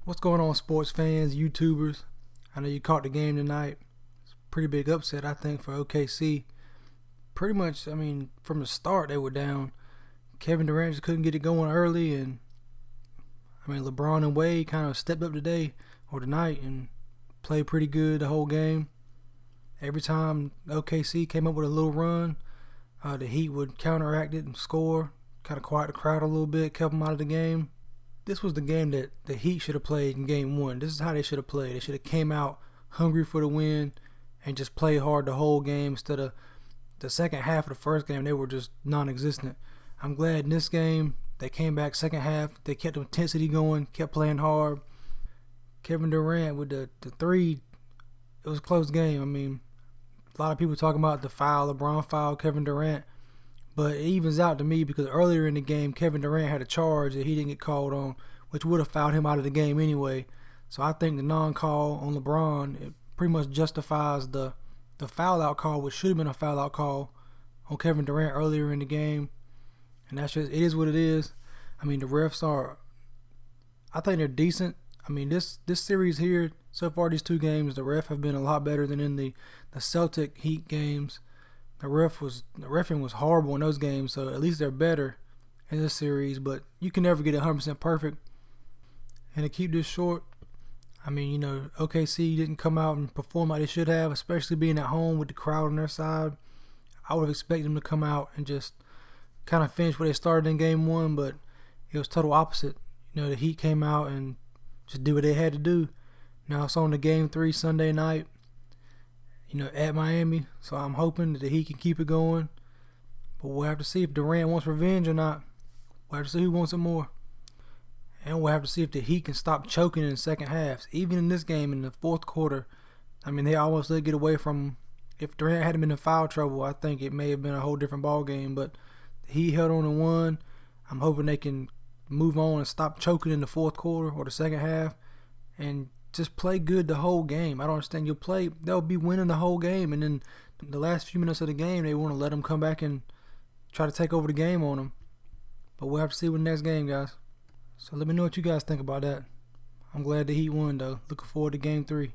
What's going on, sports fans, YouTubers? I know you caught the game tonight. It's a pretty big upset, I think, for OKC. Pretty much, from the start they were down. Kevin Durant just couldn't get it going early, and LeBron and Wade kind of stepped up today or tonight and played pretty good the whole game. Every time OKC came up with a little run, the Heat would counteract it and score, kind of quiet the crowd a little bit, kept them out of the game. This was the game that the Heat should have played in game one. This is how they should have played. They should have came out hungry for the win and just played hard the whole game instead of the second half of the first game. They were just non-existent. I'm glad in this game they came back second half. They kept the intensity going, kept playing hard. Kevin Durant with the three, it was a close game. A lot of people talking about the foul, LeBron foul, Kevin Durant. But it evens out to me because earlier in the game, Kevin Durant had a charge that he didn't get called on, which would have fouled him out of the game anyway. So I think the non-call on LeBron, it pretty much justifies the foul-out call, which should have been a foul-out call on Kevin Durant earlier in the game. And that's just, it is what it is. The refs are, I think they're decent. This series here, so far these two games, the ref have been a lot better than in the Celtic Heat games. The refing was horrible in those games, so at least they're better in this series. But you can never get it 100% perfect. And to keep this short, OKC didn't come out and perform like they should have, especially being at home with the crowd on their side. I would have expected them to come out and just kind of finish what they started in game one, but it was total opposite. The Heat came out and just did what they had to do. Now it's on to game 3 Sunday night, at Miami. So I'm hoping that he can keep it going. But we'll have to see if Durant wants revenge or not. We'll have to see who wants it more. And we'll have to see if the Heat can stop choking in the second half. Even in this game, in the fourth quarter, they almost let it get away from him. If Durant hadn't been in foul trouble, I think it may have been a whole different ball game. But he held on and won. I'm hoping they can move on and stop choking in the fourth quarter or the second half and just play good the whole game. I don't understand. They'll be winning the whole game, and then the last few minutes of the game, they want to let them come back and try to take over the game on them. But we'll have to see with the next game, guys. So let me know what you guys think about that. I'm glad the Heat won, though. Looking forward to game 3.